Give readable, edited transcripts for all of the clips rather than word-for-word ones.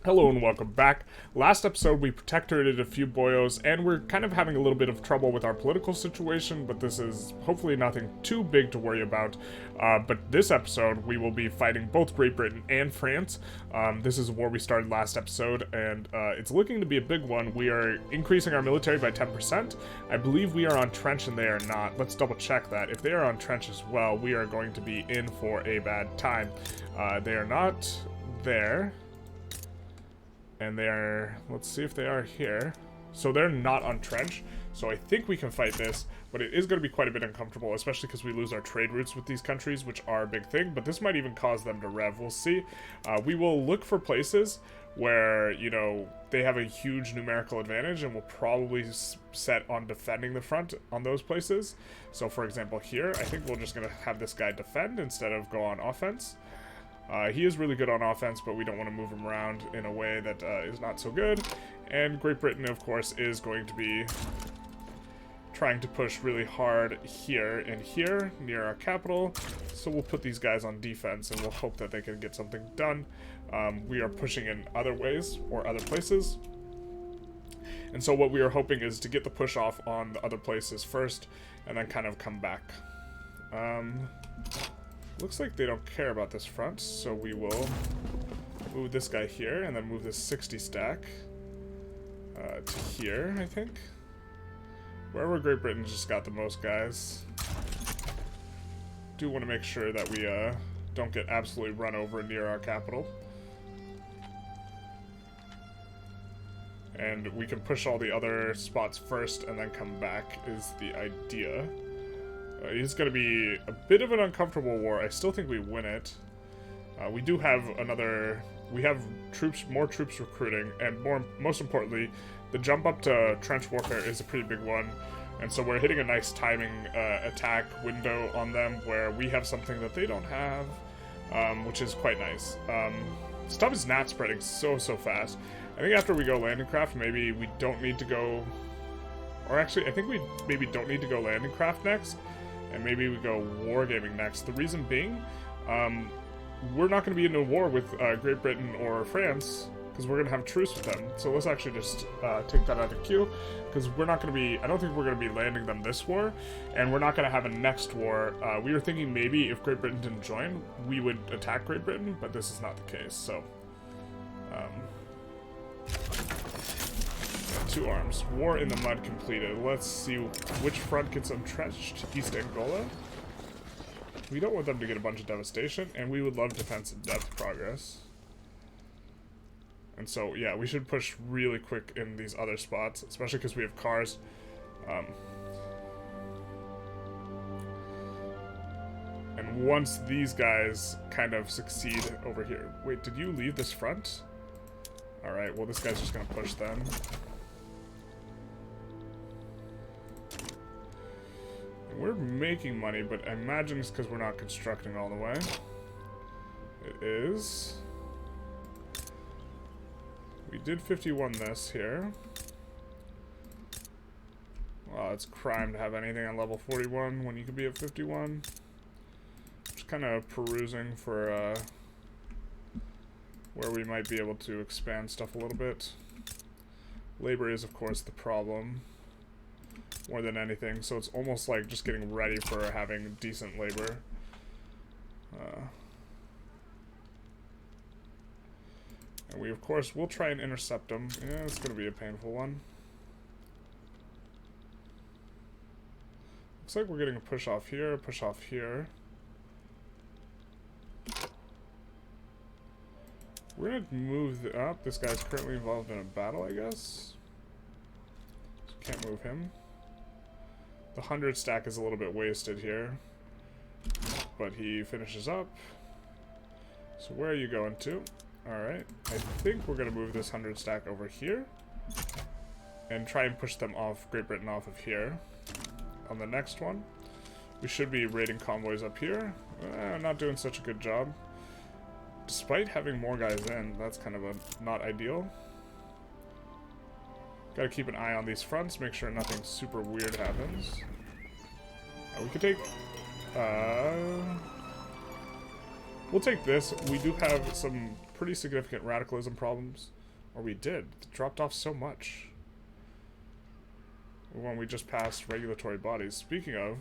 Hello and welcome back. Last episode we protectorated a few boyos and we're kind of having a little bit of trouble with our political situation, but this is hopefully nothing too big to worry about. But this episode we will be fighting both Great Britain and France. This is a war we started last episode and it's looking to be a big one. We are increasing our military by 10%. I believe we are on trench and they are not. Let's double check that. If they are on trench as well, we are going to be in for a bad time. They are not there. And they are, let's see if they are here. So they're not on trench, so I think we can fight this, but it is going to be quite a bit uncomfortable, especially because we lose our trade routes with these countries, which are a big thing, but this might even cause them to rev. We'll see. We will look for places where, you know, they have a huge numerical advantage, and we'll probably set on defending the front on those places. So for example here, I think we're just going to have this guy defend instead of go on offense. He is really good on offense, but we don't want to move him around in a way that is not so good. And Great Britain, of course, is going to be trying to push really hard here and here near our capital. So we'll put these guys on defense and we'll hope that they can get something done. We are pushing in other ways or other places. And so what we are hoping is to get the push off on the other places first and then kind of come back. Looks like they don't care about this front, so we will move this guy here and then move this 60 stack to here, I think. Wherever Great Britain just got the most guys. Do want to make sure that we don't get absolutely run over near our capital. And we can push all the other spots first and then come back is the idea. It's going to be a bit of an uncomfortable war. I still think we win it. We do have we have more troops recruiting, and most importantly, the jump up to trench warfare is a pretty big one. And so we're hitting a nice timing attack window on them where we have something that they don't have, which is quite nice. Stuff is not spreading so fast. I think after we go landing craft, maybe we don't need to go, or actually I think we maybe don't need to go landing craft next. And maybe we go wargaming next. The reason being, we're not going to be in a war with Great Britain or France because we're going to have truce with them. So let's actually just take that out of the queue because we're not going to be, I don't think we're going to be landing them this war, and we're not going to have a next war. We were thinking maybe if Great Britain didn't join, we would attack Great Britain, but this is not the case. So, 2 arms. War in the mud completed. Let's see which front gets entrenched. East Angola. We don't want them to get a bunch of devastation, and we would love defensive depth progress. And so, yeah, we should push really quick in these other spots, especially because we have cars. And once these guys kind of succeed over here. Wait, did you leave this front? Alright, well this guy's just going to push them. We're making money, but I imagine it's because we're not constructing all the way. It is. We did 51 this here. Well, it's crime to have anything on level 41 when you could be at 51. Just kind of perusing for where we might be able to expand stuff a little bit. Labor is, of course, the problem. More than anything, so it's almost like just getting ready for having decent labor. And we, of course, will try and intercept them. Yeah, it's going to be a painful one. Looks like we're getting a push off here, push off here. We're going to move up. This guy's currently involved in a battle, I guess. So can't move him. The 100 stack is a little bit wasted here, but he finishes up. So where are you going to? Alright, I think we're going to move this 100 stack over here and try and push them off, Great Britain off of here. On the next one, we should be raiding convoys up here. Not doing such a good job. Despite having more guys in, that's kind of not ideal. Gotta keep an eye on these fronts, make sure nothing super weird happens. We could take... we'll take this. We do have some pretty significant radicalism problems. Or we did. It dropped off so much when we just passed regulatory bodies. Speaking of,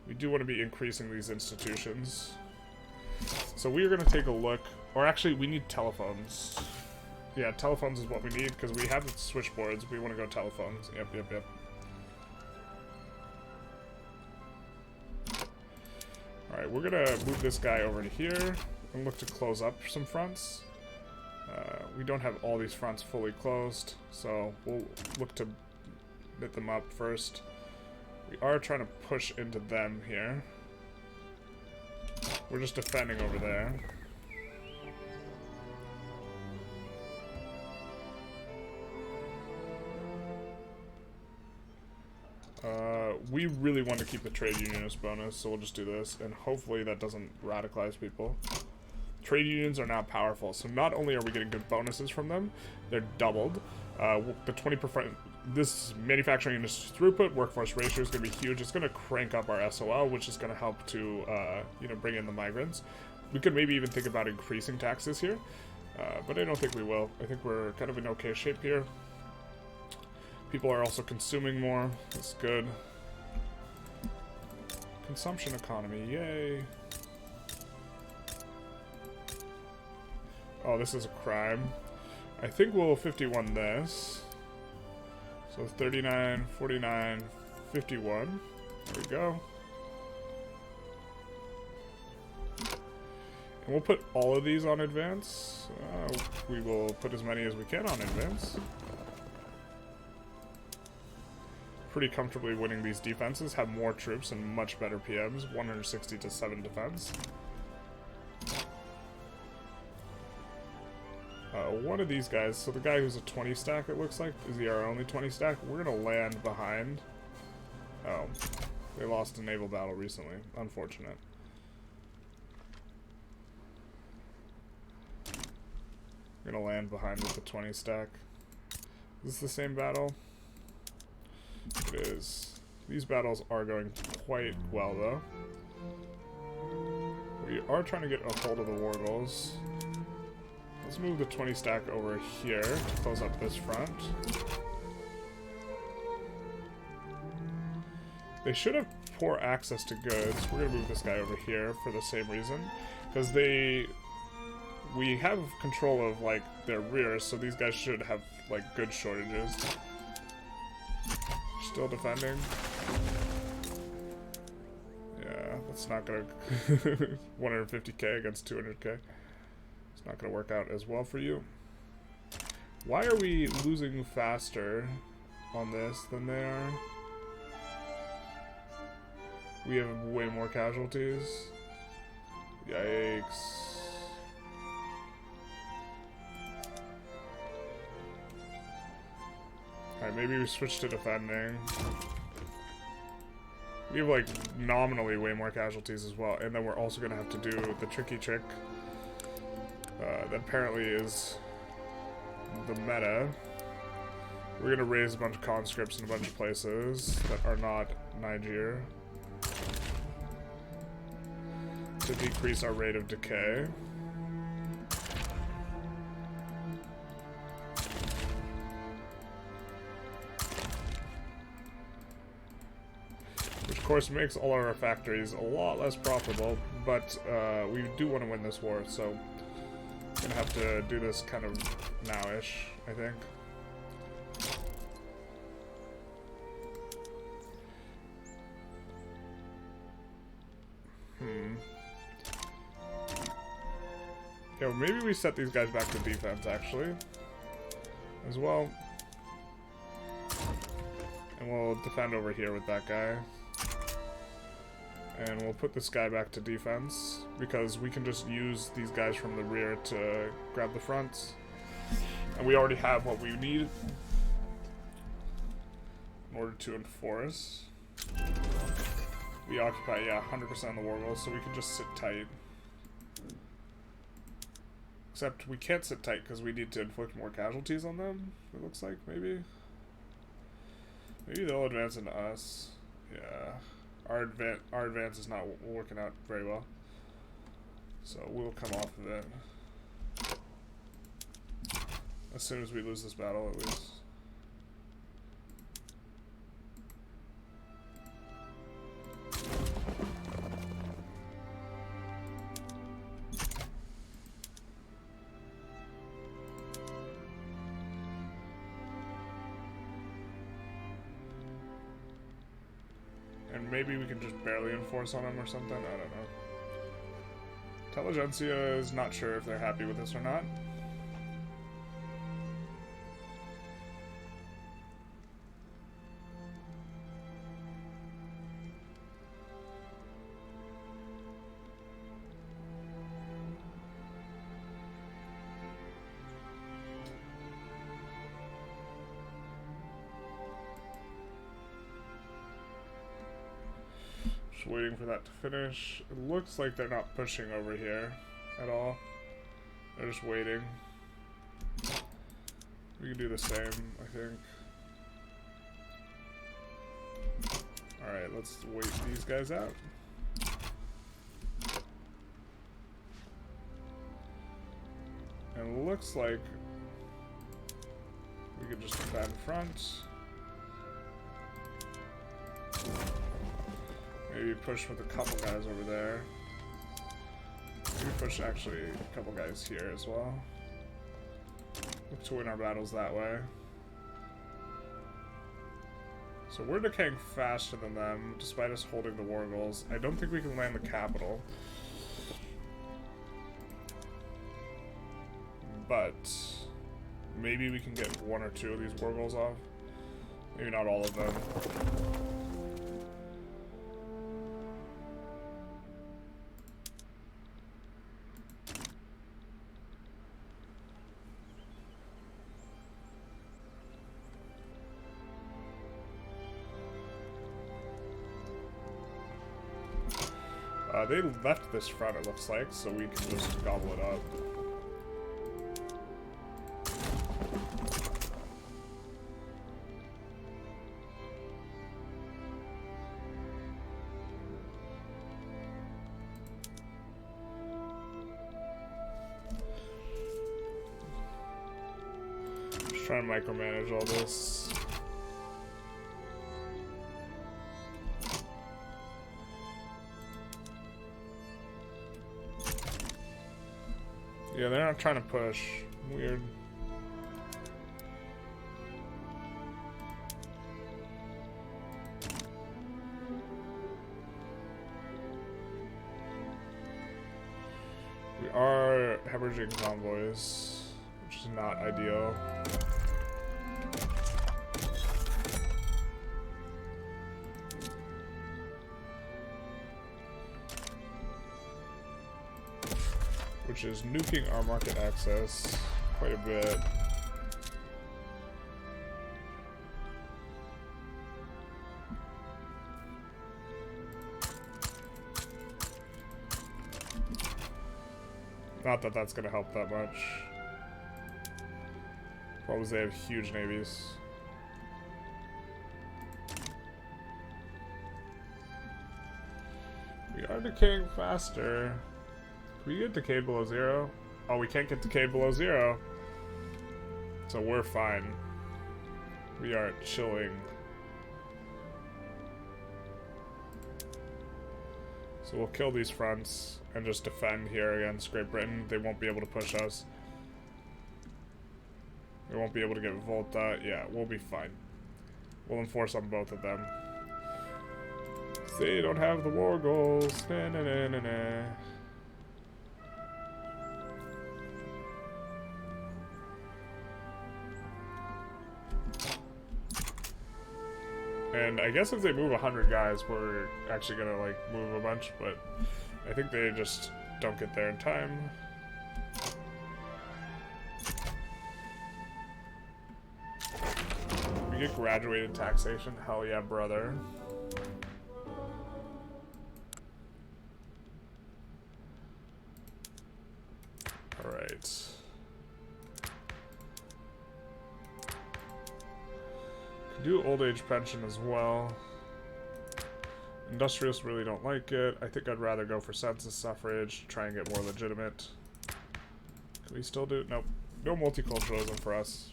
we do want to be increasing these institutions. So we are going to take a look, or actually we need telephones. Yeah, telephones is what we need because we have switchboards. We want to go telephones. Yep. Alright, we're going to move this guy over to here and look to close up some fronts. We don't have all these fronts fully closed, so we'll look to knit them up first. We are trying to push into them here. We're just defending over there. We really want to keep the trade unionist bonus, so we'll just do this, and hopefully that doesn't radicalize people. Trade unions are now powerful, so not only are we getting good bonuses from them, they're doubled. The 20%, this manufacturing industry throughput, workforce ratio is going to be huge. It's going to crank up our SOL, which is going to help to, you know, bring in the migrants. We could maybe even think about increasing taxes here, but I don't think we will. I think we're kind of in okay shape here. People are also consuming more. That's good. Consumption economy, yay. Oh, this is a crime. I think we'll 51 this. So 39, 49, 51. There we go. And we'll put all of these on advance. We will put as many as we can on advance. Pretty comfortably winning these defenses. Have more troops and much better PMs. 160 to 7 defense. One of these guys, so the guy who's a 20 stack, it looks like, is he our only 20 stack? We're gonna land behind. Oh, they lost a naval battle recently. Unfortunate. We're gonna land behind with the 20 stack. Is this the same battle? It is. These battles are going quite well, though. We are trying to get a hold of the war goals. Let's move the 20 stack over here to close up this front. They should have poor access to goods. We're going to move this guy over here for the same reason. Because we have control of, like, their rears, so these guys should have, like, good shortages. Still defending. Yeah, that's not going to... 150k against 200k. Not going to work out as well for you. Why are we losing faster on this than they are? We have way more casualties. Yikes. Alright, maybe we switch to defending. We have, like, nominally way more casualties as well. And then we're also going to have to do the tricky trick. That apparently is the meta. We're gonna raise a bunch of conscripts in a bunch of places that are not Niger to decrease our rate of decay. Which of course makes all our factories a lot less profitable, but we do want to win this war, so gonna have to do this kind of now-ish, I think. Yeah, well, maybe we set these guys back to defense, actually, as well. And we'll defend over here with that guy. And we'll put this guy back to defense, because we can just use these guys from the rear to grab the fronts. And we already have what we need in order to enforce. We occupy, yeah, 100% of the war goals, so we can just sit tight. Except we can't sit tight because we need to inflict more casualties on them, it looks like, maybe. Maybe they'll advance into us. Yeah. Our advance is not working out very well. So we'll come off of it. As soon as we lose this battle, at least. And maybe we can just barely enforce on them or something. I don't know. Intelligentsia is not sure if they're happy with this or not. Waiting for that to finish. It looks like they're not pushing over here at all. They're just waiting. We can do the same, I think. Alright, let's wait these guys out. And it looks like we can just defend front. Maybe push with a couple guys over there. Maybe push actually a couple guys here as well. Look to win our battles that way. So we're decaying faster than them, despite us holding the war goals. I don't think we can land the capital. But maybe we can get one or two of these war goals off. Maybe not all of them. They left this front, it looks like, so we can just gobble it up. Just trying to micromanage all this. Yeah, they're not trying to push. Weird. We are hemorrhaging convoys, which is not ideal. Which is nuking our market access quite a bit. Not that that's going to help that much. Problem is they have huge navies. We are decaying faster. Can we get decayed below 0? Oh, we can't get decayed below 0. So we're fine. We are chilling. So we'll kill these fronts and just defend here against Great Britain. They won't be able to push us. They won't be able to get Volta. Yeah, we'll be fine. We'll enforce on both of them. They don't have the war goals. Na, na, na, na, na. And I guess if they move 100 guys, we're actually gonna like move a bunch, but I think they just don't get there in time. We get graduated taxation? Hell yeah, brother. Alright. Do old age pension as well. Industrialists really don't like it. I think I'd rather go for census suffrage, try and get more legitimate. Can we still do it? Nope. No multiculturalism for us.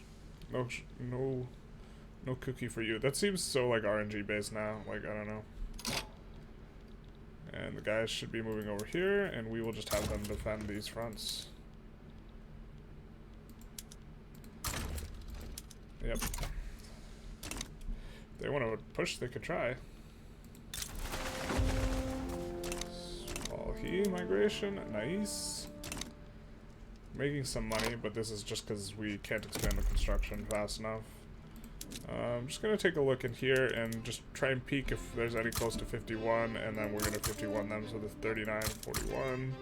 No cookie for you. That seems so like RNG based now. Like, I don't know. And the guys should be moving over here, and we will just have them defend these fronts. Yep. If they want to push, they could try. Small he migration, nice. Making some money, but this is just because we can't expand the construction fast enough. I'm just going to take a look in here and just try and peek if there's any close to 51, and then we're going to 51 them, so there's 39, 41.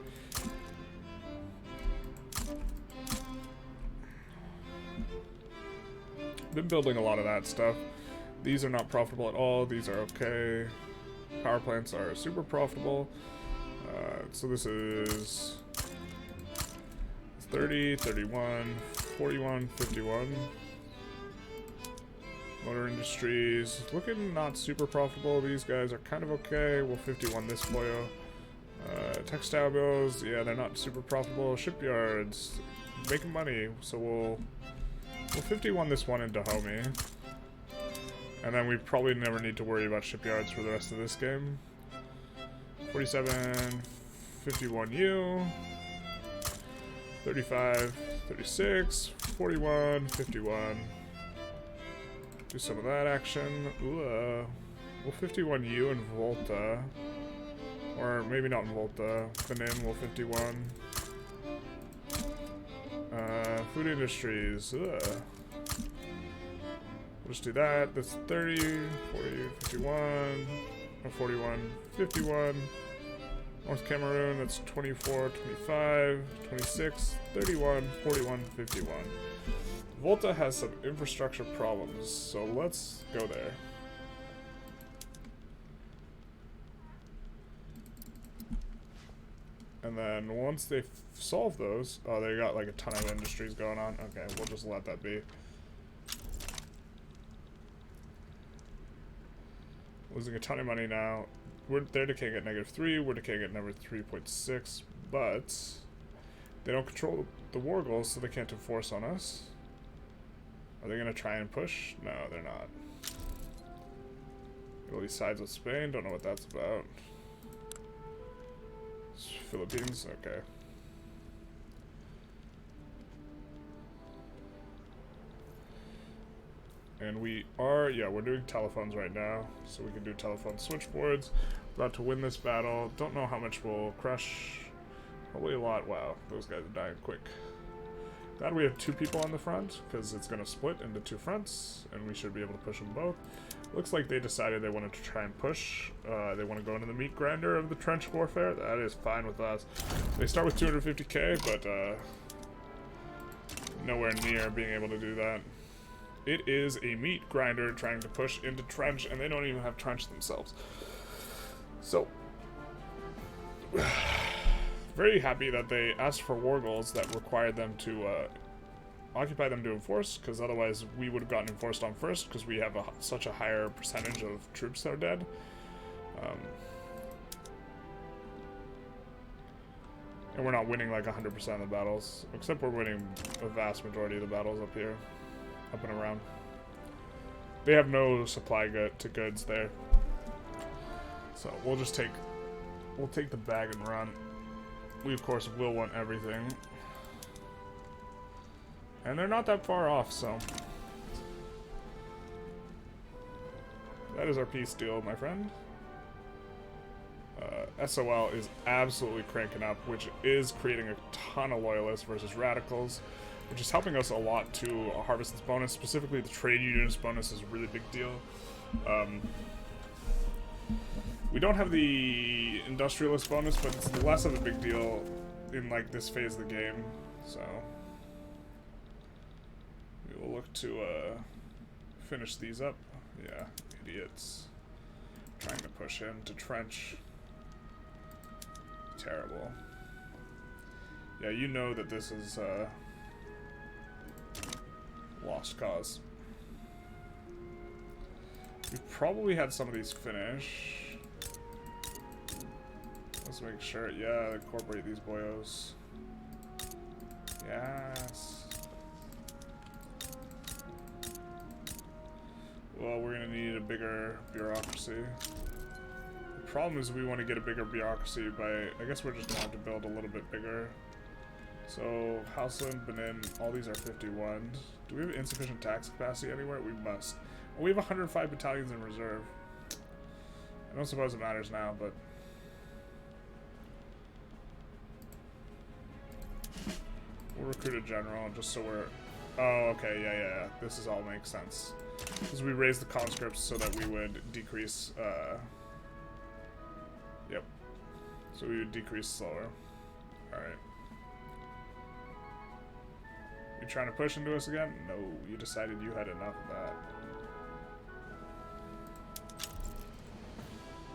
Been building a lot of that stuff. These are not profitable at all. These are okay. Power plants are super profitable. So this is 30, 31, 41, 51. Motor industries, looking not super profitable. These guys are kind of okay. We'll 51 this boyo. Textile bills, yeah, they're not super profitable. Shipyards, making money, so we'll 51 this one in Dahomey. And then we probably never need to worry about shipyards for the rest of this game. 47, 51U, 35, 36, 41, 51. Do some of that action. Ooh, we'll 51U in Volta. Or maybe not in Volta. Quinine will 51. Food industries. We'll just do that. That's 30, 40, 51, or 41, 51. North Cameroon, that's 24, 25, 26, 31, 41, 51. Volta has some infrastructure problems, so let's go there. And then once they solve those, oh, they got like a ton of industries going on. Okay, we'll just let that be. Losing a ton of money now. They're decaying at -3, we're decaying at number 3.6, but they don't control the war goals, so they can't enforce on us. Are they gonna try and push? No, they're not. Italy sides with Spain, don't know what that's about. Philippines, okay. And we are, yeah, we're doing telephones right now, so we can do telephone switchboards. About to win this battle. Don't know how much we'll crush. Probably a lot. Wow, those guys are dying quick. Glad we have 2 people on the front, because it's going to split into 2 fronts, and we should be able to push them both. Looks like they decided they wanted to try and push. They want to go into the meat grinder of the trench warfare. That is fine with us. They start with 250k, but nowhere near being able to do that. It is a meat grinder trying to push into trench, and they don't even have trench themselves. So, very happy that they asked for war goals that required them to occupy them to enforce, because otherwise we would have gotten enforced on first, because we have such a higher percentage of troops that are dead. And we're not winning like 100% of the battles, except we're winning a vast majority of the battles up here, up and around. They have no supply to goods there, so we'll just take the bag and run. We of course will want everything. And they're not that far off, so that is our peace deal, my friend. SOL is absolutely cranking up, which is creating a ton of loyalists versus radicals, which is helping us a lot to harvest this bonus. Specifically, the trade unionist bonus is a really big deal. We don't have the industrialist bonus, but it's less of a big deal in like this phase of the game, so we will look to finish these up. Yeah, idiots trying to push into trench. Terrible. Yeah, you know that this is lost cause. We probably had some of these finish. Let's make sure, yeah, incorporate these boyos. Yes. a bigger bureaucracy. The problem is we want to get a bigger bureaucracy by... I guess we're just going to have to build a little bit bigger. So, Houseland, Benin, all these are 51. Do we have insufficient tax capacity anywhere? We must. Well, we have 105 battalions in reserve. I don't suppose it matters now, but... We'll recruit a general just so we're... Oh, okay, yeah. This all makes sense. Because we raised the conscripts so that we would decrease, Yep. So we would decrease slower. Alright. You trying to push into us again? No, you decided you had enough of that.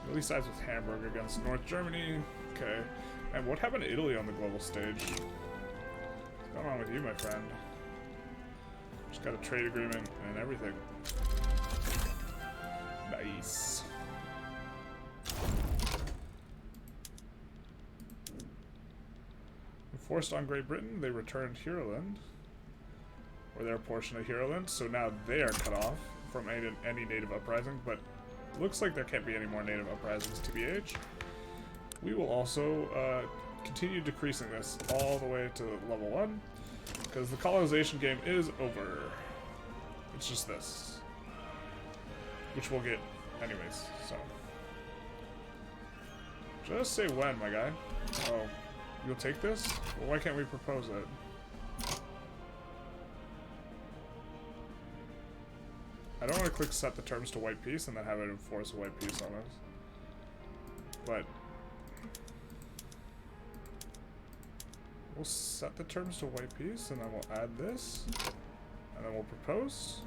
Italy sides with Hamburg against North Germany. Okay. And what happened to Italy on the global stage? What's going on with you, my friend? Just got a trade agreement and everything. Nice. Forced on Great Britain, they returned Heroland. Or their portion of Heroland, so now they are cut off from any native uprising, but looks like there can't be any more native uprisings, TBH. We will also continue decreasing this all the way to level 1, because the colonization game is over. It's just this. Which we'll get anyways, so. Just say when, my guy. Oh, you'll take this? Well, why can't we propose it? I don't want to click set the terms to white peace and then have it enforce a white peace on us. But we'll set the terms to white peace and then we'll add this. And then we'll propose.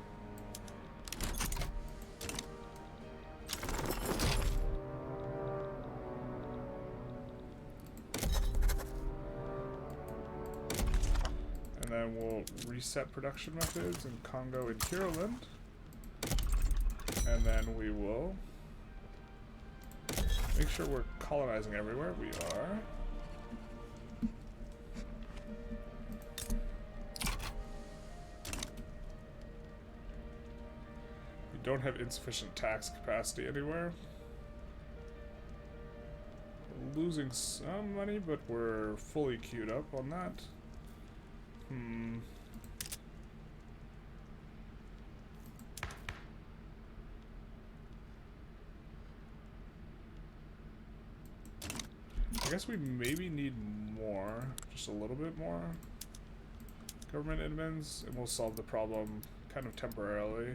And then we'll reset production methods in Congo and Heroland. And then we will make sure we're colonizing everywhere. We are. We don't have insufficient tax capacity anywhere. We're losing some money, but we're fully queued up on that. I guess we maybe need more, just a little bit more government admins, and we'll solve the problem kind of temporarily.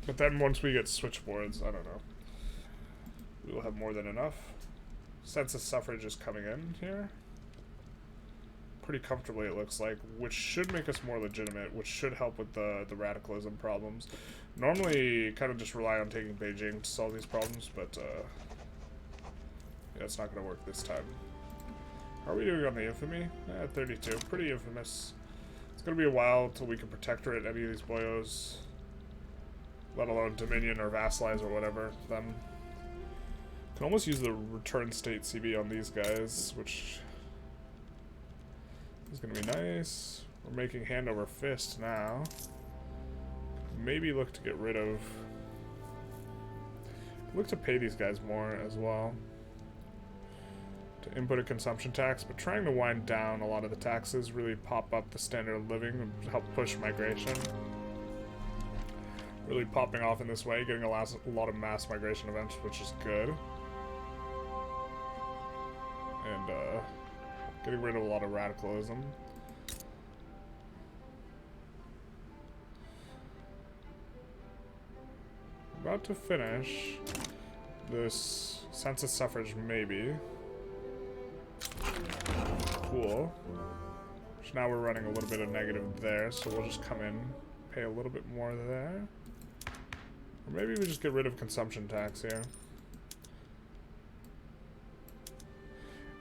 But then once we get switchboards, I don't know, we will have more than enough. Census suffrage is coming in here. Pretty comfortably, it looks like, which should make us more legitimate, which should help with the radicalism problems. Normally, kind of just rely on taking Beijing to solve these problems, but yeah, it's not going to work this time. How are we doing on the infamy? 32. Pretty infamous. It's going to be a while till we can protectorate any of these boyos, let alone dominion or vassalize or whatever them. Can almost use the return state CB on these guys, which is going to be nice. We're making hand over fist now. Maybe look to get rid of... Look to pay these guys more as well. To input a consumption tax, but trying to wind down a lot of the taxes, really pop up the standard of living and help push migration. Really popping off in this way, getting a lot of mass migration events, which is good. And getting rid of a lot of radicalism. About to finish this census suffrage, maybe. Cool. So now we're running a little bit of negative there, so we'll just come in, pay a little bit more there. Or maybe we just get rid of consumption tax here.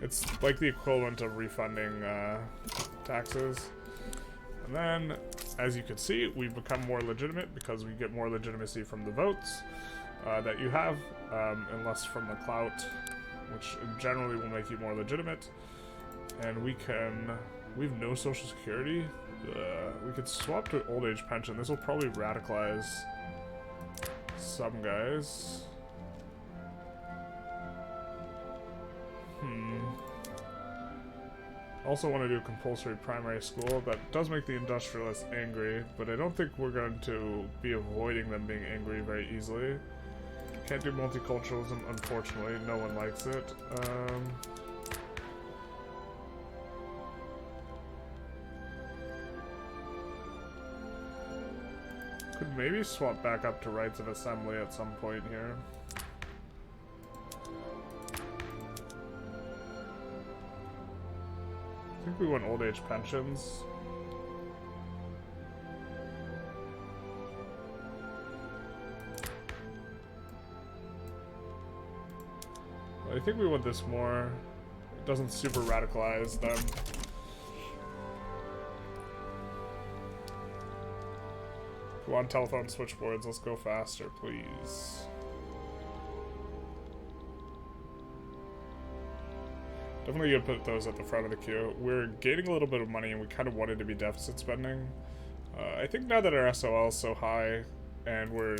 It's like the equivalent of refunding taxes. And then, as you can see, we've become more legitimate because we get more legitimacy from the votes that you have, and less from the clout, which generally will make you more legitimate. And we We have no social security. We could swap to old age pension. This will probably radicalize some guys. Also want to do compulsory primary school. That does make the Industrialists angry, but I don't think we're going to be avoiding them being angry very easily. Can't do multiculturalism, unfortunately. No one likes it. Could maybe swap back up to rights of assembly at some point here. I think we want old age pensions. I think we want this more. It doesn't super radicalize them. Come on, telephone switchboards, let's go faster, please. Definitely gonna put those at the front of the queue. We're gaining a little bit of money and we kind of wanted to be deficit spending. I think now that our SOL is so high and we're,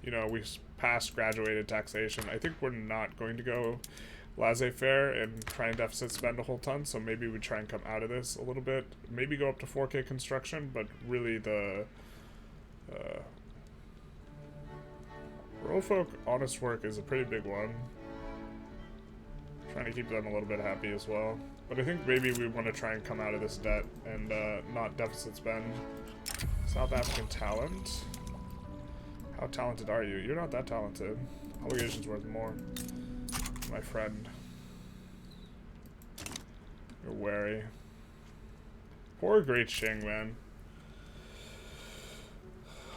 you know, we've passed graduated taxation, I think we're not going to go laissez-faire and try and deficit spend a whole ton, so maybe we try and come out of this a little bit. Maybe go up to 4K construction, but really the rural folk honest work is a pretty big one. Trying to keep them a little bit happy as well. But I think maybe we want to try and come out of this debt and not deficit spend. South African talent. How talented are you? You're not that talented. Obligation's worth more. My friend. You're wary. Poor Great Shing, man.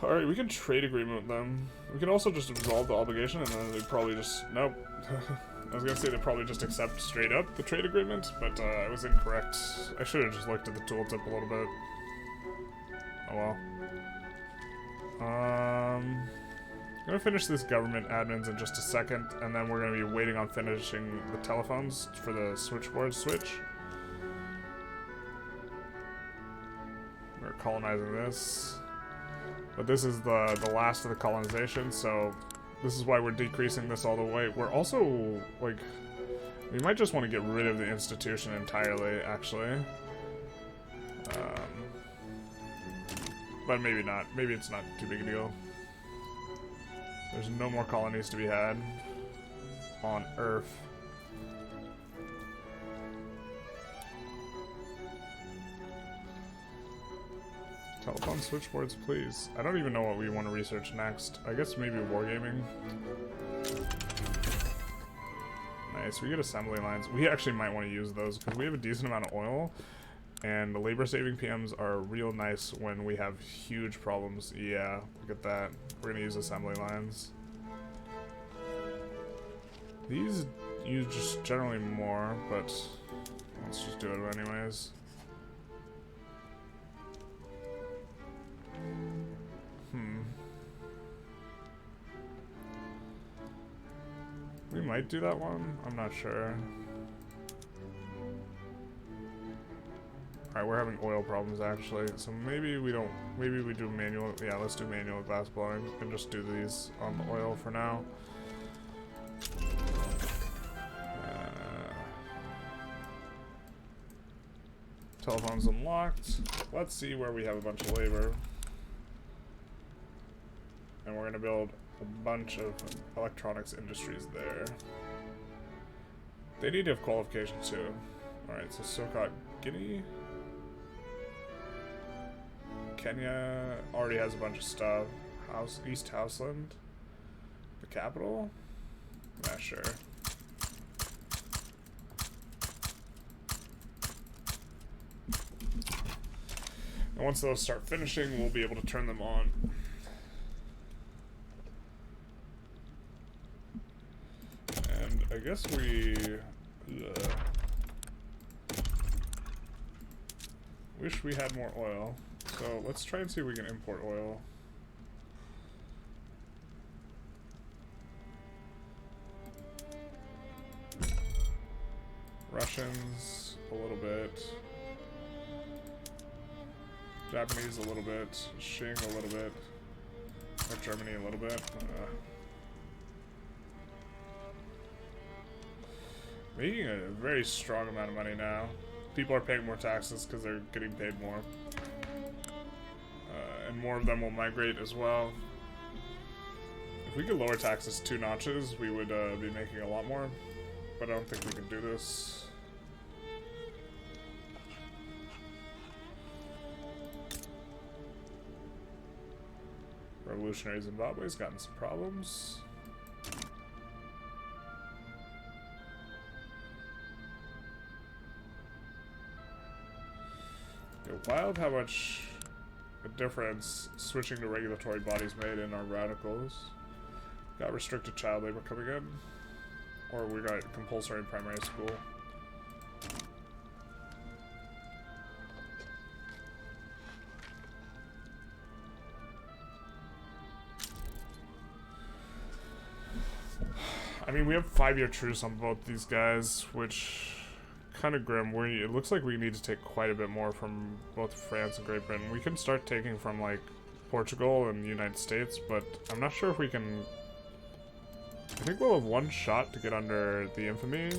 Alright, we can trade agreement with them. We can also just absolve the obligation and then they probably just... Nope. I was gonna say they probably just accept straight up the trade agreement, but I was incorrect. I should have just looked at the tooltip a little bit. Oh well. I'm gonna finish this government admins in just a second, and then we're gonna be waiting on finishing the telephones for the switchboard switch. We're colonizing this. But this is the last of the colonization, so this is why we're decreasing this all the way. We're also, like, we might just want to get rid of the institution entirely, actually. But maybe not. Maybe it's not too big a deal. There's no more colonies to be had on Earth. Telephone switchboards, please. I don't even know what we want to research next. I guess maybe wargaming. Nice, we get assembly lines. We actually might want to use those because we have a decent amount of oil. And the labor-saving PMs are real nice when we have huge problems. Yeah, look at that. We're gonna use assembly lines. These use just generally more, but let's just do it anyways. We might do that one. I'm not sure. Alright, we're having oil problems actually, so maybe we don't, maybe we do manual, yeah, let's do manual glass blowing and just do these on the oil for now. Telephone's unlocked. Let's see where we have a bunch of labor. And we're gonna build a bunch of electronics industries there. They need to have qualifications too. Alright, so Sokoto, Guinea. Kenya already has a bunch of stuff. East Houseland. The capital? Yeah, sure. And once those start finishing, we'll be able to turn them on. And I guess we... wish we had more oil. So let's try and see if we can import oil. Russians, a little bit. Japanese a little bit, Qing a little bit, or Germany a little bit. Making a very strong amount of money now. People are paying more taxes because they're getting paid more. And more of them will migrate as well. If we could lower taxes 2 notches, we would be making a lot more. But I don't think we can do this. Revolutionary Zimbabwe's gotten some problems. Wild how much a difference switching to regulatory bodies made in our radicals. Got restricted child labor coming in. Or we got compulsory primary school. I mean, we have 5-year truce on both these guys, which kind of grim. It looks like we need to take quite a bit more from both France and Great Britain. We can start taking from like Portugal and the United States, but I'm not sure if we can. I think we'll have 1 shot to get under the infamy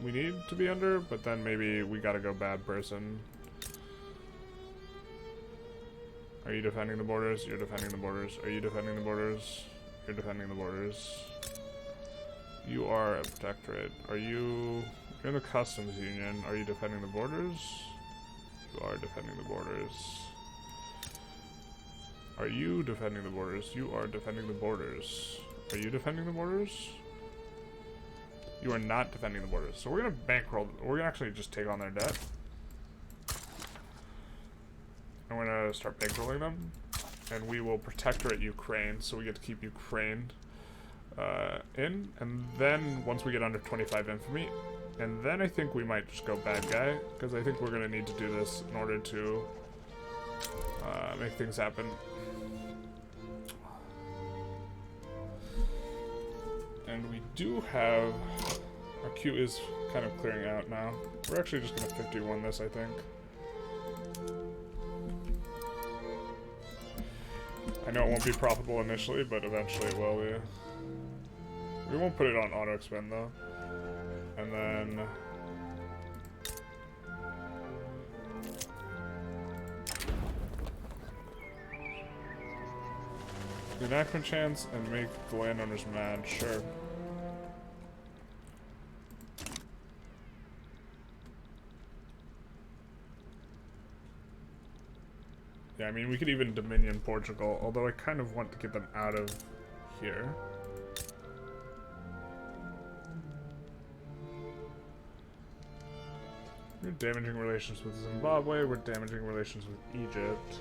we need to be under, but then maybe we gotta go bad person. Are you defending the borders? You're defending the borders. Are you defending the borders? You're defending the borders. You are a protectorate. Are you... You're in the customs union. Are you defending the borders? You are defending the borders. Are you defending the borders? You are defending the borders. Are you defending the borders? You are not defending the borders. So we're gonna bankroll... We're gonna actually just take on their debt. And we're gonna start bankrolling them. And we will protectorate Ukraine, so we get to keep Ukraine in, and then once we get under 25 infamy, and then I think we might just go bad guy, because I think we're going to need to do this in order to make things happen. And we do have... Our queue is kind of clearing out now. We're actually just going to 51 this, I think. I know it won't be profitable initially, but eventually it will be. We won't put it on auto expend though. And then enactment chance and make the landowners mad, sure. Yeah, I mean we could even dominion Portugal, although I kind of want to get them out of here. We're damaging relations with Zimbabwe, we're damaging relations with Egypt.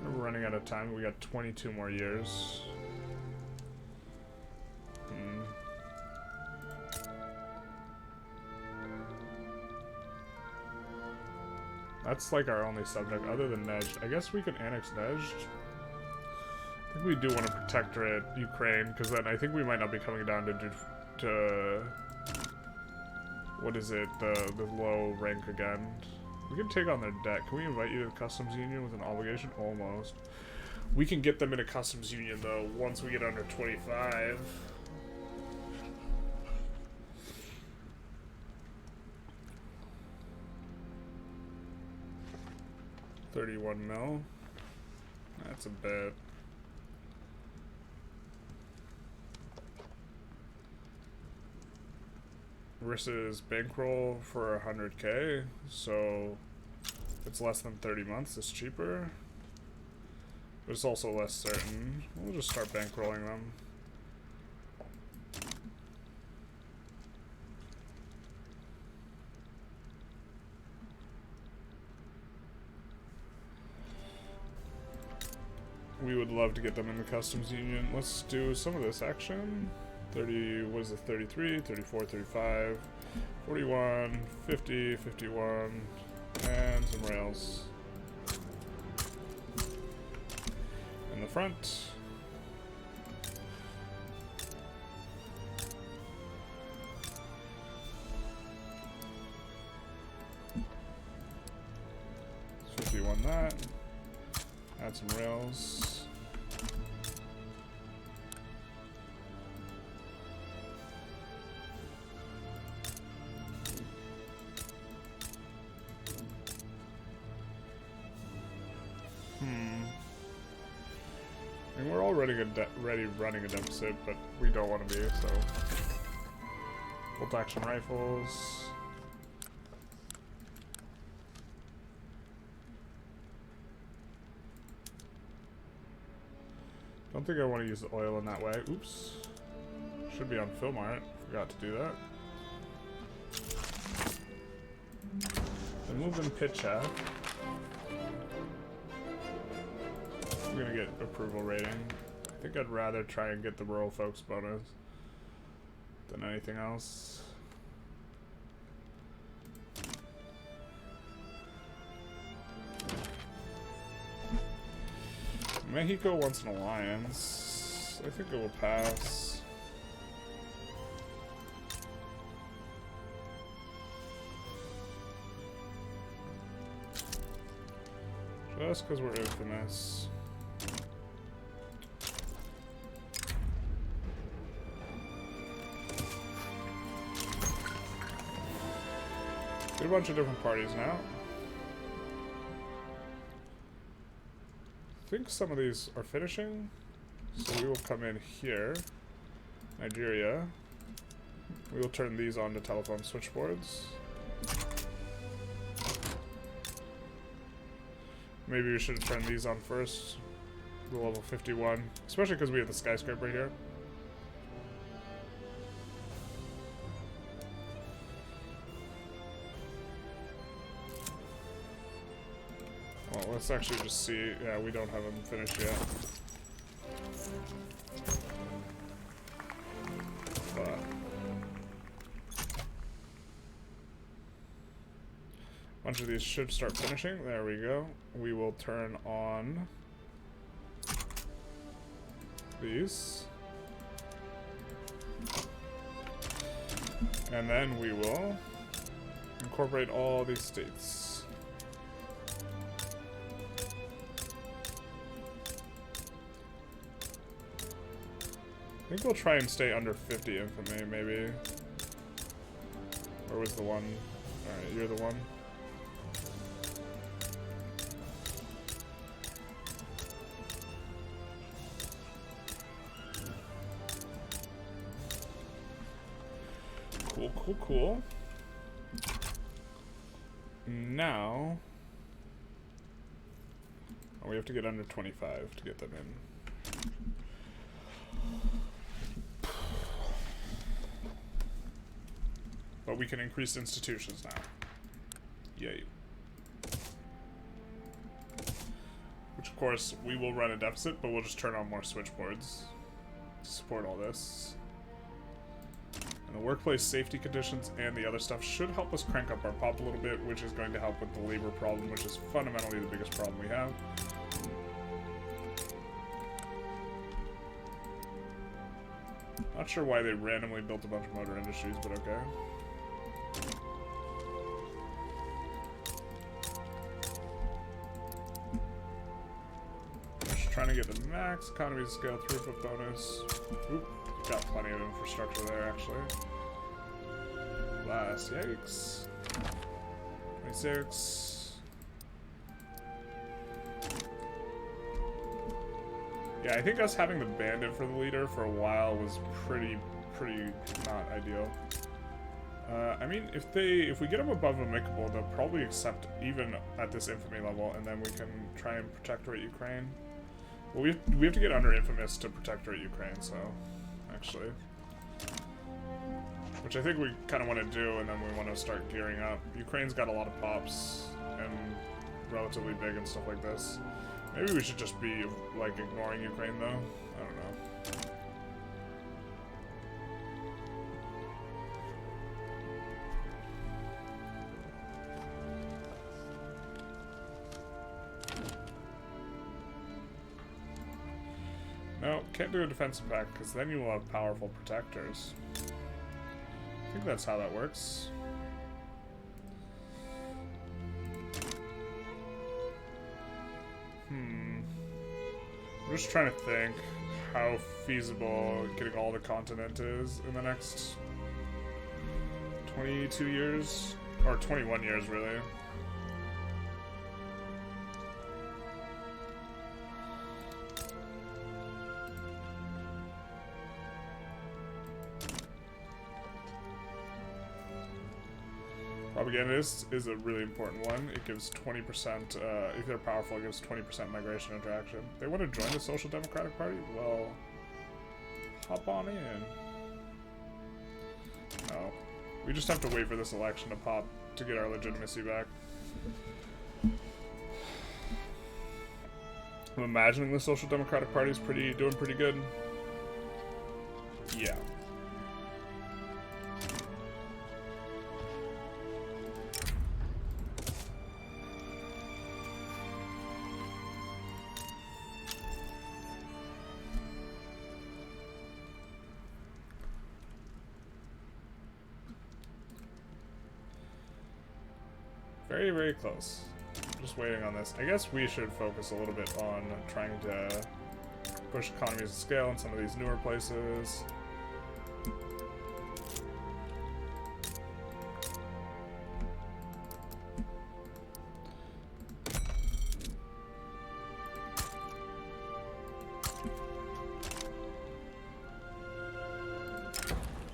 We're running out of time, we got 22 more years. That's like our only subject, other than Nejd. I guess we could annex Nejd. I think we do want to protectorate Ukraine, because then I think we might not be coming down to what is it, the low rank again. We can take on their debt. Can we invite you to the customs union with an obligation? Almost. We can get them in a customs union though once we get under 25. $31 mil. That's a bit. Versus bankroll for 100k, so it's less than 30 months, it's cheaper. But it's also less certain. We'll just start bankrolling them. We would love to get them in the customs union. Let's do some of this action. 30, what is it, 33, 34, 35, 41, 50, 51, and some rails. In the front. that. Add some rails. I mean, we're already running a deficit, but we don't want to be, so... Bolt action rifles. Don't think I want to use the oil in that way. Oops. Should be on film art. Forgot to do that. And move in pitch at. I'm gonna get approval rating. I think I'd rather try and get the rural folks bonus than anything else. Mexico wants an alliance. I think it will pass. Just because we're infamous. Get a bunch of different parties now. I think some of these are finishing, so we will come in here. Nigeria. We will turn these on to telephone switchboards. Maybe we should turn these on first. The level 51, especially because we have the skyscraper here. Well, let's actually just see. Yeah, we don't have them finished yet. But a bunch of these should start finishing. There we go. We will turn on these. And then we will incorporate all these states. I think we'll try and stay under 50 infamy, maybe. Where was the one? Alright, you're the one. Cool, cool, cool. Now... oh, we have to get under 25 to get them in. But we can increase institutions now. Yay. Which, of course, we will run a deficit, but we'll just turn on more switchboards to support all this. And the workplace safety conditions and the other stuff should help us crank up our pop a little bit, which is going to help with the labor problem, which is fundamentally the biggest problem we have. Not sure why they randomly built a bunch of motor industries, but okay. Trying to get the max economy of scale throughput bonus. Oop, got plenty of infrastructure there, actually. Last, yikes. 26. Yeah, I think us having the bandit for the leader for a while was pretty not ideal. I mean, if we get them above amicable, they'll probably accept even at this infamy level, and then we can try and protectorate Ukraine. Well, we have to get under infamous to protectorate Ukraine, so actually, which I think we kind of want to do, and then we want to start gearing up. Ukraine's got a lot of pops and relatively big and stuff like this. Maybe we should just be like ignoring Ukraine though. I don't know. No, can't do a defensive pact because then you will have powerful protectors. I think that's how that works. I'm just trying to think how feasible getting all the continent is in the next 22 years, or 21 years really. Propagandist is a really important one. It gives 20%, if they're powerful, it gives 20% migration interaction. They want to join the Social Democratic Party? Well, hop on in. No. We just have to wait for this election to pop to get our legitimacy back. I'm imagining the Social Democratic Party is doing pretty good. Yeah. Very, very close. Just waiting on this. I guess we should focus a little bit on trying to push economies of scale in some of these newer places.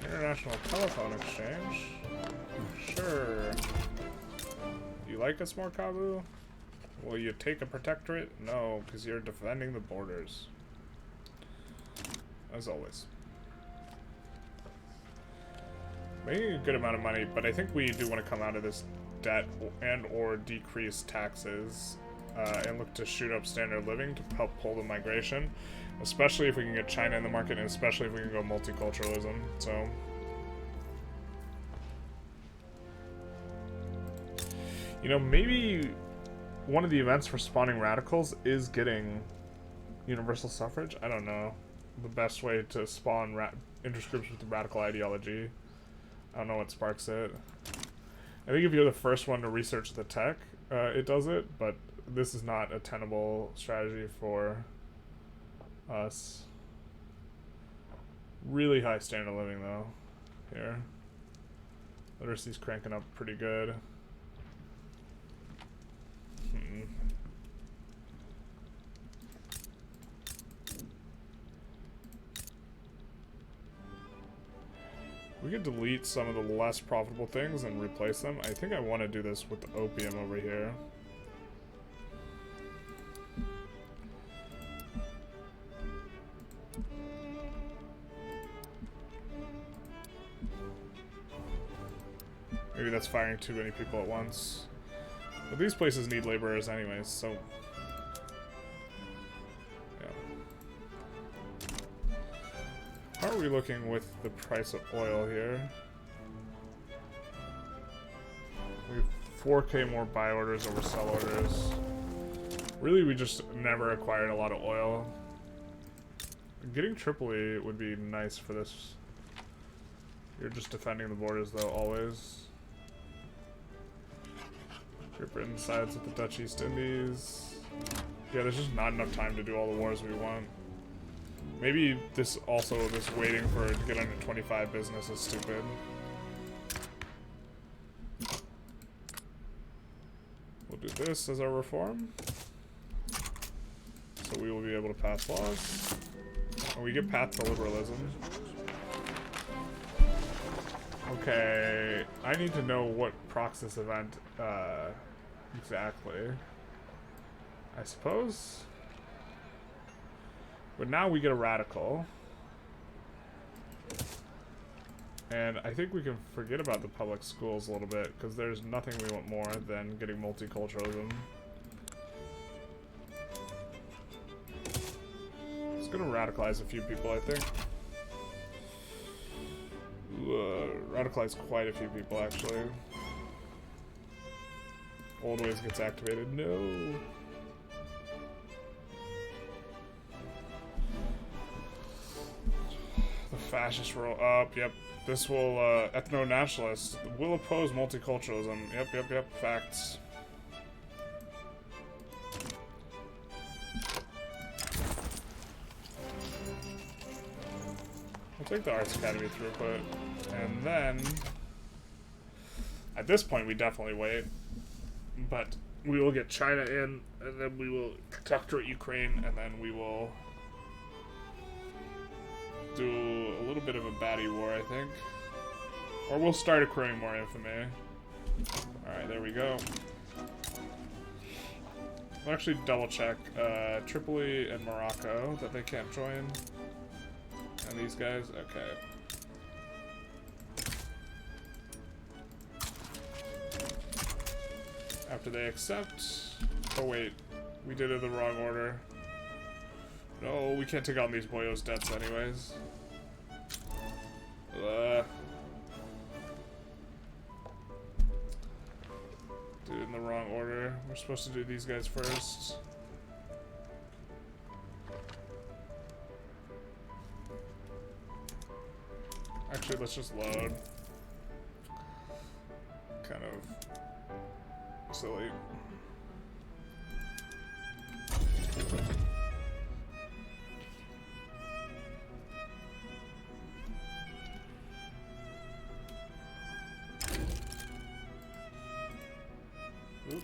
International telephone exchange? Sure. You like us more, Kabu? Will you take a protectorate? No, because you're defending the borders. As always. Making a good amount of money, but I think we do want to come out of this debt and or decrease taxes and look to shoot up standard of living to help pull the migration, especially if we can get China in the market and especially if we can go multiculturalism. So you know, maybe one of the events for spawning radicals is getting universal suffrage. I don't know. The best way to spawn interest groups with the radical ideology. I don't know what sparks it. I think if you're the first one to research the tech, it does it, but this is not a tenable strategy for us. Really high standard of living, though, here. Literacy's cranking up pretty good. We could delete some of the less profitable things and replace them. I think I want to do this with the opium over here. Maybe that's firing too many people at once. But these places need laborers anyways, so... How are we looking with the price of oil here? We have 4K more buy orders over sell orders. Really, we just never acquired a lot of oil. Getting Tripoli would be nice for this. You're just defending the borders, though, always. Great Britain sides with the Dutch East Indies. Yeah, there's just not enough time to do all the wars we want. Maybe this waiting for to get under 25 business is stupid. We'll do this as our reform. So we will be able to pass laws. And we get path to liberalism. Okay, I need to know what procs this event exactly. I suppose. But now we get a radical. And I think we can forget about the public schools a little bit, because there's nothing we want more than getting multiculturalism. It's gonna radicalize a few people, I think. Radicalize quite a few people, actually. Old Ways gets activated. No. The fascists roll up. Yep. This will, ethno-nationalists will oppose multiculturalism. Yep. Facts. We'll take the Arts Academy throughput, and then at this point we definitely wait, but we will get China in, and then we will protectorate Ukraine, and then we will do a little bit of a baddie war, I think. Or we'll start accruing more infamy. Alright, there we go. We'll actually double check Tripoli and Morocco that they can't join. And these guys, okay. After they accept... Oh wait, we did it in the wrong order. No, we can't take on these boyos' debts anyways. Did it in the wrong order. We're supposed to do these guys first. Actually, let's just load. Kind of silly. Oop.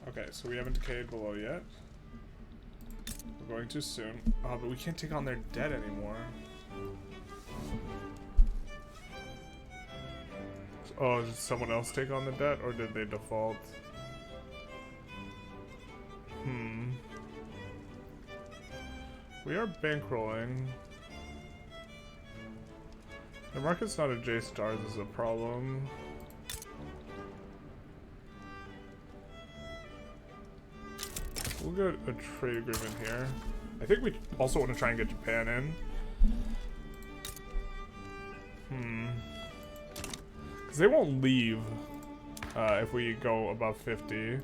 Okay, so we haven't decayed below yet. We're going too soon. Oh, but we can't take on their debt anymore. Oh, did someone else take on the debt, or did they default? We are bankrolling. The market's not adjacent to ours is a problem. We'll get a trade agreement here. I think we also want to try and get Japan in. Because they won't leave if we go above 50.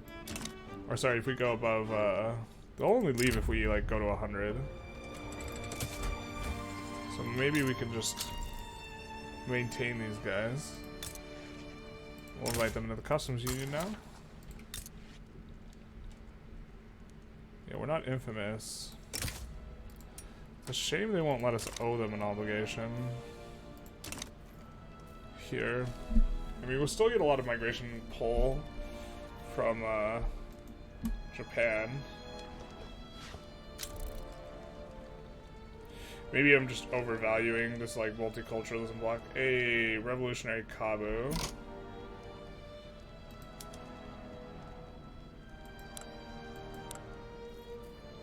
Or sorry, if we go above... they'll only leave if we like go to 100. So maybe we can just maintain these guys. We'll invite them into the customs union now. Yeah, we're not infamous. It's a shame they won't let us owe them an obligation. Here. I mean, we'll still get a lot of migration pull from Japan. Maybe I'm just overvaluing this like multiculturalism block. A revolutionary Kabu.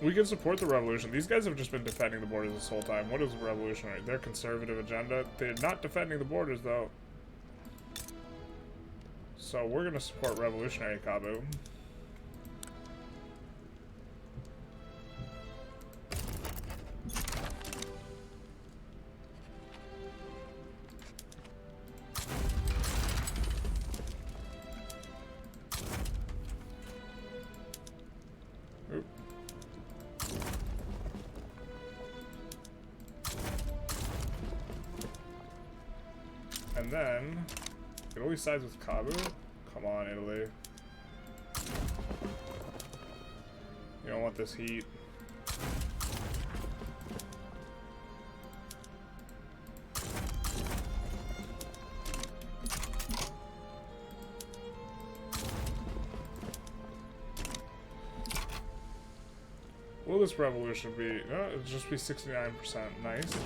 We can support the revolution. These guys have just been defending the borders this whole time. What is revolutionary? Their conservative agenda. They're not defending the borders though. So we're gonna support revolutionary Kabu. And then, it always sides with Kabu? Come on, Italy. You don't want this heat. Will this revolution be? No, it'll just be 69%. Nice.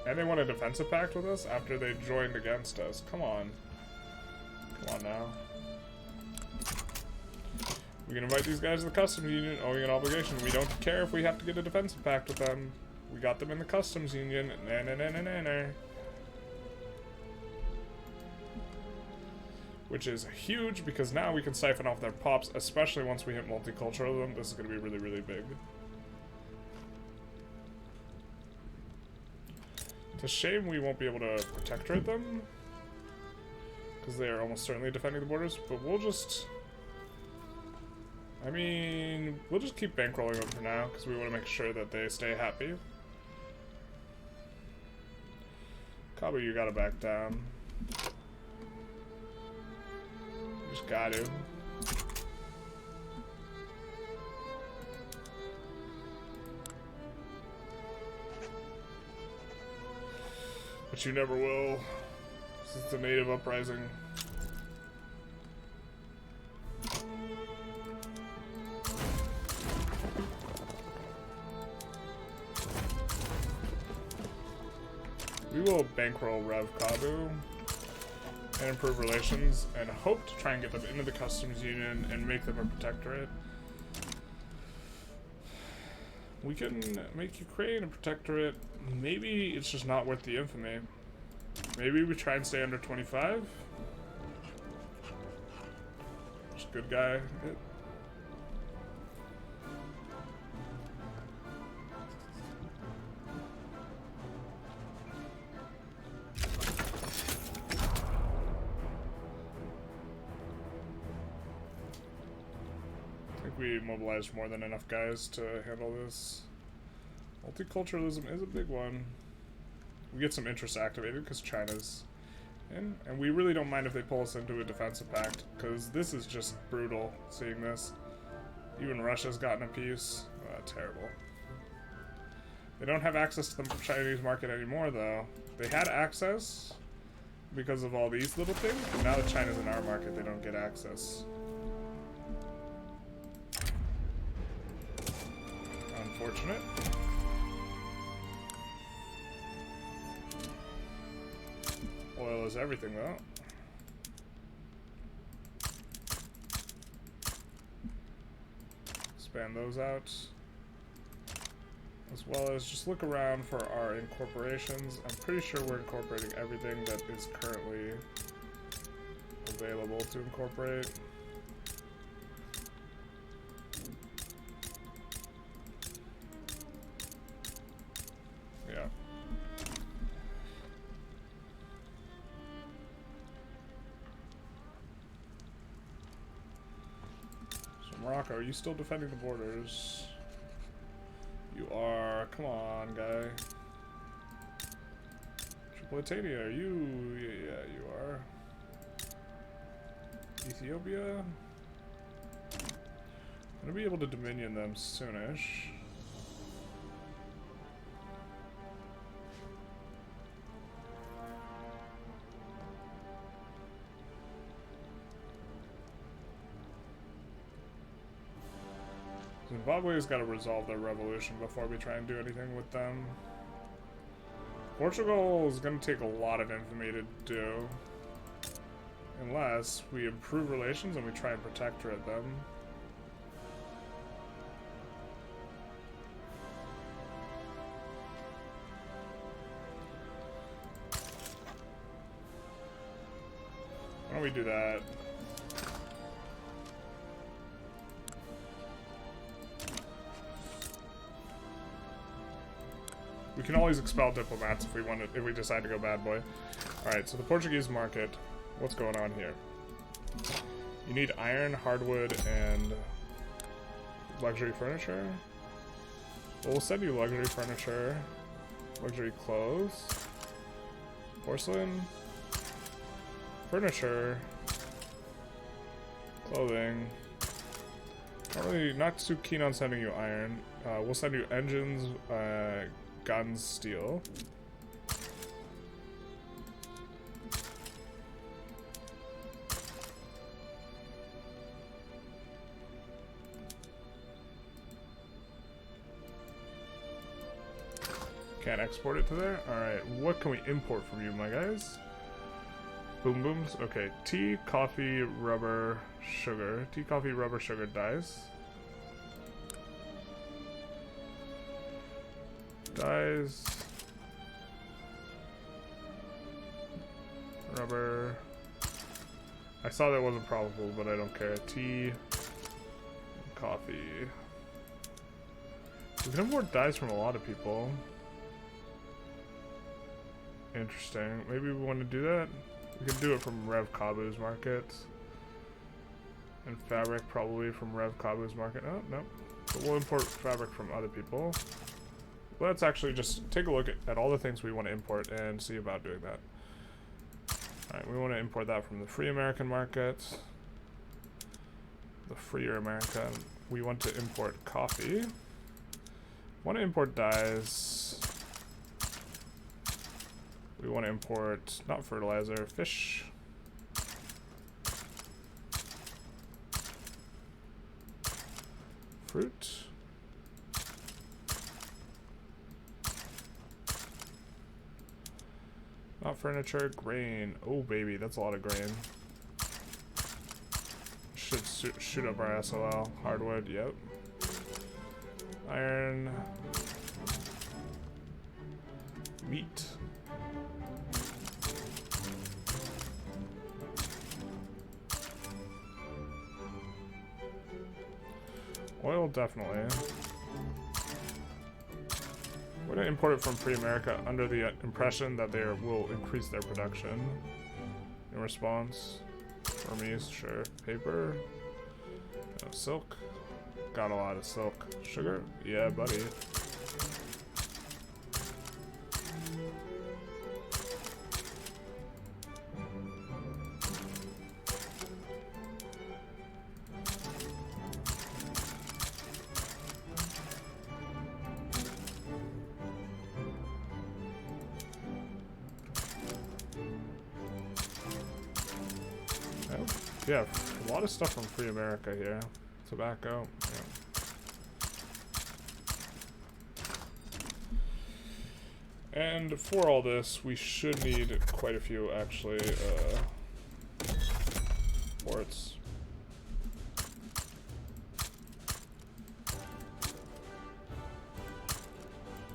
And they want a defensive pact with us after they joined against us. Come on. Come on now. We can invite these guys to the customs union owing an obligation. We don't care if we have to get a defensive pact with them. We got them in the customs union. Na na na na na na. Which is huge because now we can siphon off their pops, especially once we hit multiculturalism. This is going to be really, really big. It's a shame we won't be able to protectorate them, because they are almost certainly defending the borders, but we'll just... I mean, we'll just keep bankrolling them for now, because we want to make sure that they stay happy. Kabu, you gotta back down. You just gotta. But you never will. This is the native uprising. We will bankroll Rev Kabu and improve relations and hope to try and get them into the customs union and make them a protectorate. We can make Ukraine a protectorate. Maybe it's just not worth the infamy. Maybe we try and stay under 25. Just good guy. We mobilized more than enough guys to handle this. Multiculturalism is a big one. We get some interest activated because China's in, and we really don't mind if they pull us into a defensive pact, because this is just brutal seeing this. Even Russia's gotten a piece. Terrible. They don't have access to the Chinese market anymore, though. They had access because of all these little things, but now that China's in our market, they don't get access. Unfortunate. Oil is everything, though. Expand those out. As well as just look around for our incorporations. I'm pretty sure we're incorporating everything that is currently available to incorporate. Yeah. So Morocco, are you still defending the borders? You are. Come on, guy. Tripolitania, are you? Yeah, you are. Ethiopia. I'm gonna be able to dominion them soonish. Zimbabwe's got to resolve their revolution before we try and do anything with them. Portugal is going to take a lot of infamy to do. Unless we improve relations and we try and protectorate them. Why don't we do that? We can always expel diplomats if we want to, if we decide to go bad boy. Alright, so the Portuguese market, what's going on here? You need iron, hardwood, and luxury furniture. Well, we'll send you luxury furniture, luxury clothes, porcelain, furniture, clothing. Not too keen on sending you iron. We'll send you engines, guns, steel. Can't export it to there? Alright, what can we import from you, my guys? Boom booms? Okay, tea, coffee, rubber, sugar. Tea, coffee, rubber, sugar, dyes. Dyes. Rubber. I saw that wasn't probable, but I don't care. Tea. Coffee. We can import dyes from a lot of people. Interesting. Maybe we want to do that? We can do it from Rev Kabu's market. And fabric probably from Rev Kabu's market. Oh, no. But we'll import fabric from other people. let's actually just take a look at all the things we want to import and see about doing that. Alright, we want to import that from the free American market. The freer American. We want to import coffee. Want to import dyes. We want to import, not fertilizer, fish. Fruit. Not furniture, grain. Oh baby, that's a lot of grain. Should shoot up our SOL. Hardwood, yep. Iron. Meat. Oil, definitely. We're going to import it from Free America under the impression that they will increase their production. In response, Burmese, sure. Paper. No, silk. Got a lot of silk. Sugar? Yeah, buddy. Yeah, a lot of stuff from Free America here. Tobacco, yeah. And for all this, we should need quite a few, actually, ports.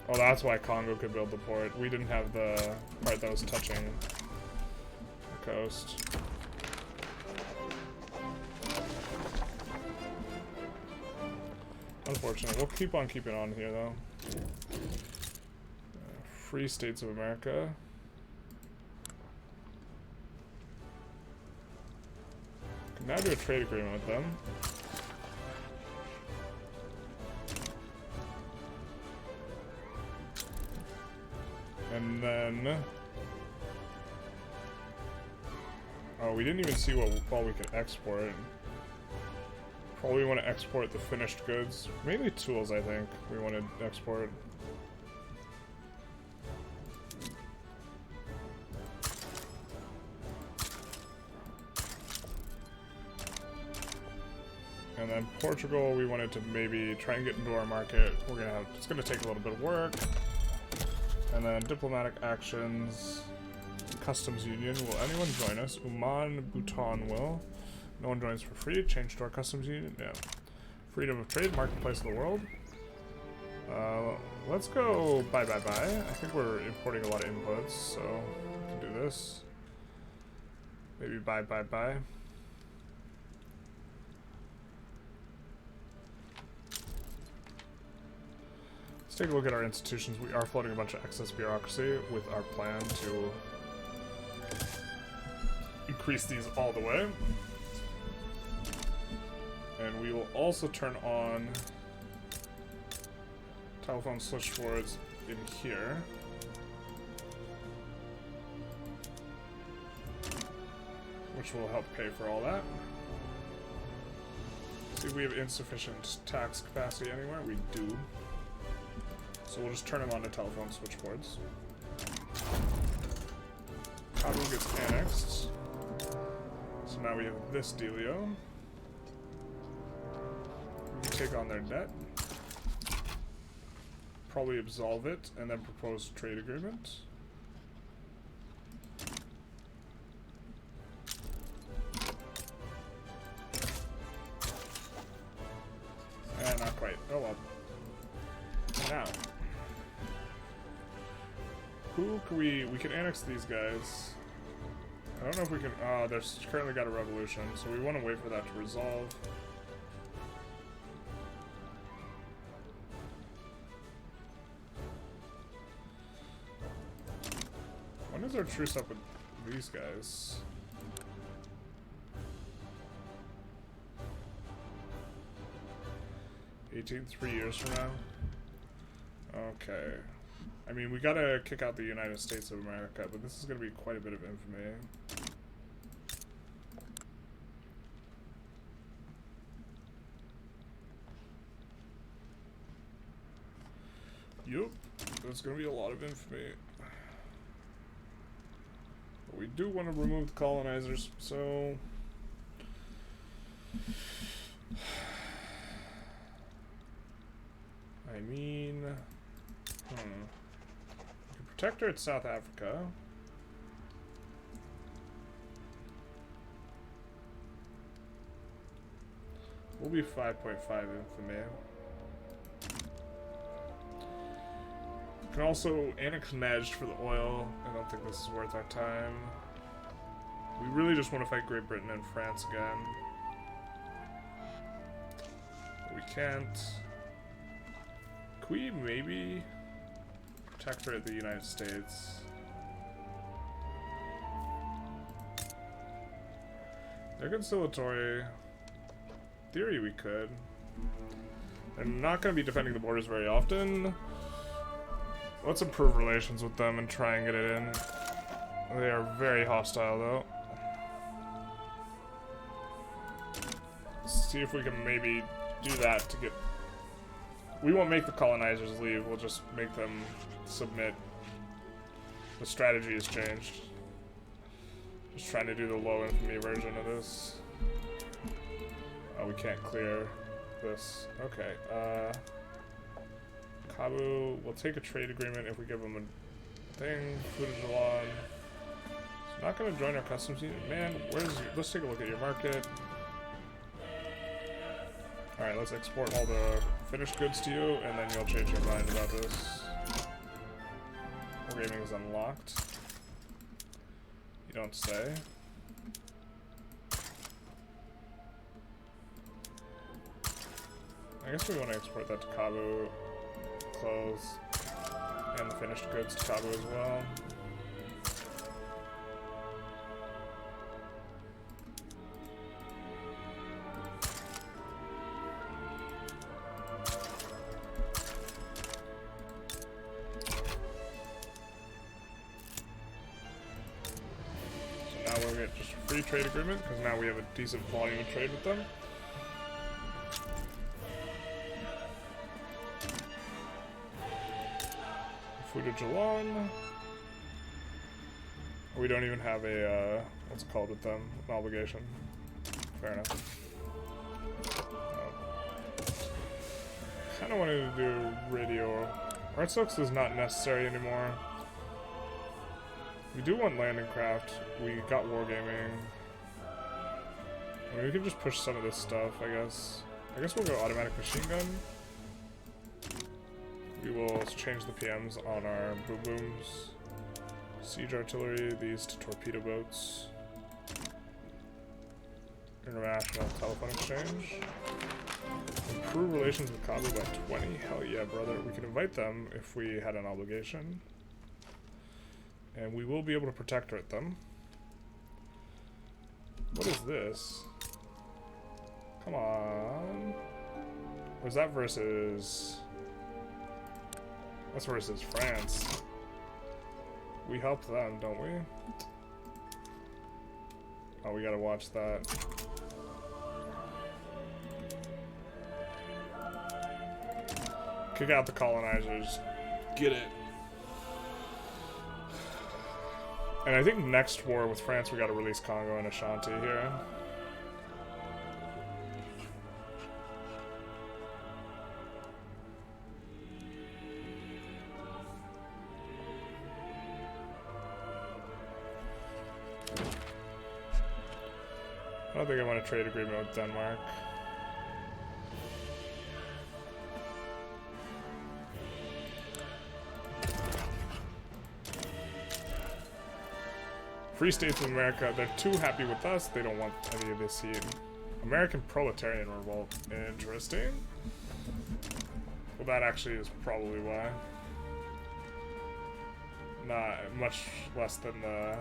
Oh, that's why Congo could build the port. We didn't have the part that was touching the coast. Unfortunate. We'll keep on keeping on here, though. Free States of America. Can now do a trade agreement with them. And then... oh, we didn't even see what all we could export. Probably want to export the finished goods. Mainly tools, I think, we want to export. And then Portugal, we wanted to maybe try and get into our market. We're gonna have, it's gonna take a little bit of work. And then diplomatic actions. Customs union, will anyone join us? Oman, Bhutan will. No one joins for free. Change to our customs union. Yeah. Freedom of trade, marketplace of the world. Let's go buy. I think we're importing a lot of inputs, so we can do this. Maybe buy. Let's take a look at our institutions. We are floating a bunch of excess bureaucracy with our plan to increase these all the way. And we will also turn on telephone switchboards in here. Which will help pay for all that. See if we have insufficient tax capacity anywhere. We do. So we'll just turn them on to telephone switchboards. Kabul gets annexed. So now we have this dealio. Take on their debt, probably absolve it, and then propose trade agreement. And not quite. Oh well. Now, who can we can annex these guys. I don't know if we can. There's currently got a revolution, so we want to wait for that to resolve. When is our truce up with these guys? $18, 3 years from now. Okay. I mean, we gotta kick out the United States of America, but this is gonna be quite a bit of infamy. Yup, there's gonna be a lot of infamy. But we do want to remove the colonizers, so... I mean... We can protect her at South Africa. We'll be 5.5 infamy. We can also annex Najd for the oil. I don't think this is worth our time. We really just want to fight Great Britain and France again. But we can't. Can we maybe protect her at the United States? They're conciliatory. In theory, we could. I'm not going to be defending the borders very often. Let's improve relations with them and try and get it in. They are very hostile, though. See if we can maybe do that to get... We won't make the colonizers leave, we'll just make them submit. The strategy has changed. Just trying to do the low infamy version of this. Oh, we can't clear this. Okay, Kabu, we'll take a trade agreement if we give them a thing. Fujijalon. It's not going to join our customs union. Man, where's your... Let's take a look at your market. Alright, let's export all the finished goods to you, and then you'll change your mind about this. Wargaming is unlocked. You don't say. I guess we want to export that to Kabu. Clothes. And the finished goods to Kabu as well. So now we'll get just a free trade agreement, because now we have a decent volume of trade with them. Fujijalon. We don't even have a, what's it called with them? An obligation. Fair enough. Kinda wanted to do radio. Art Silks is not necessary anymore. We do want landing craft. We got wargaming. I mean, we can just push some of this stuff, I guess. I guess we'll go automatic machine gun. We will change the PMs on our boom booms. Siege artillery, these to torpedo boats. International telephone exchange. Improve relations with Kabu by 20. Hell yeah, brother. We could invite them if we had an obligation. And we will be able to protectorate them. What is this? Come on. Or is that versus... That's versus France. We helped them, don't we? Oh, we gotta watch that. Kick out the colonizers. Get it. And I think next war with France, we gotta release Congo and Ashanti here. I don't think I want a trade agreement with Denmark. Free States of America, they're too happy with us, they don't want any of this here. American Proletarian Revolt, interesting. Well, that actually is probably why. Not much less than the...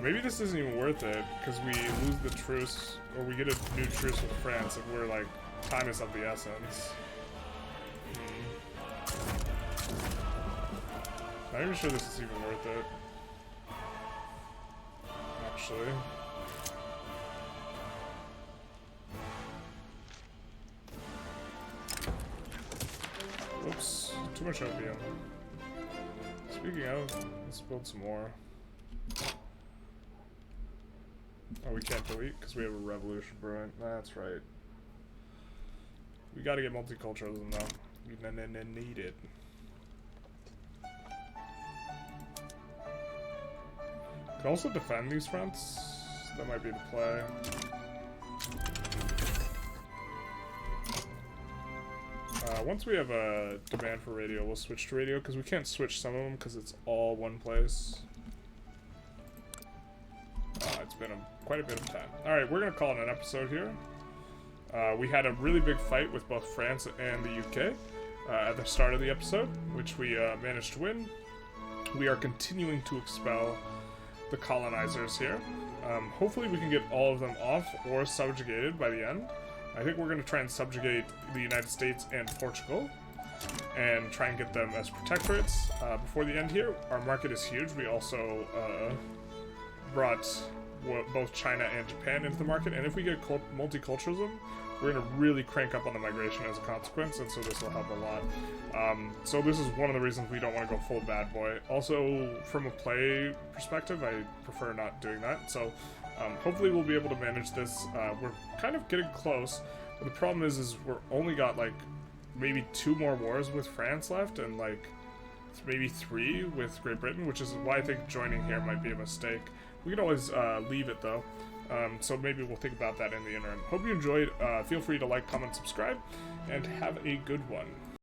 Maybe this isn't even worth it, because we lose the truce, or we get a new truce with France, and we're like, time is of the essence. Not even sure this is even worth it. Actually. Whoops, too much opium. Speaking of, let's build some more. Oh, we can't delete because we have a revolution brewing. That's right. We gotta get multiculturalism though. We need it. Can also defend these fronts. That might be the play. Once we have a demand for radio, we'll switch to radio because we can't switch some of them because it's all one place. It's been quite a bit of time. Alright, we're going to call it an episode here. We had a really big fight with both France and the UK at the start of the episode, which we managed to win. We are continuing to expel the colonizers here. Hopefully we can get all of them off or subjugated by the end. I think we're going to try and subjugate the United States and Portugal and try and get them as protectorates before the end here. Our market is huge. We also brought both China and Japan into the market, and if we get multiculturalism, we're going to really crank up on the migration as a consequence, and so this will help a lot. So this is one of the reasons we don't want to go full bad boy. Also, from a play perspective, I prefer not doing that, so hopefully we'll be able to manage this. We're kind of getting close, but the problem is we're only got like maybe 2 more wars with France left, and like maybe 3 with Great Britain, which is why I think joining here might be a mistake. We can always leave it though, so maybe we'll think about that in the interim. Hope you enjoyed. Feel free to like, comment, subscribe, and have a good one.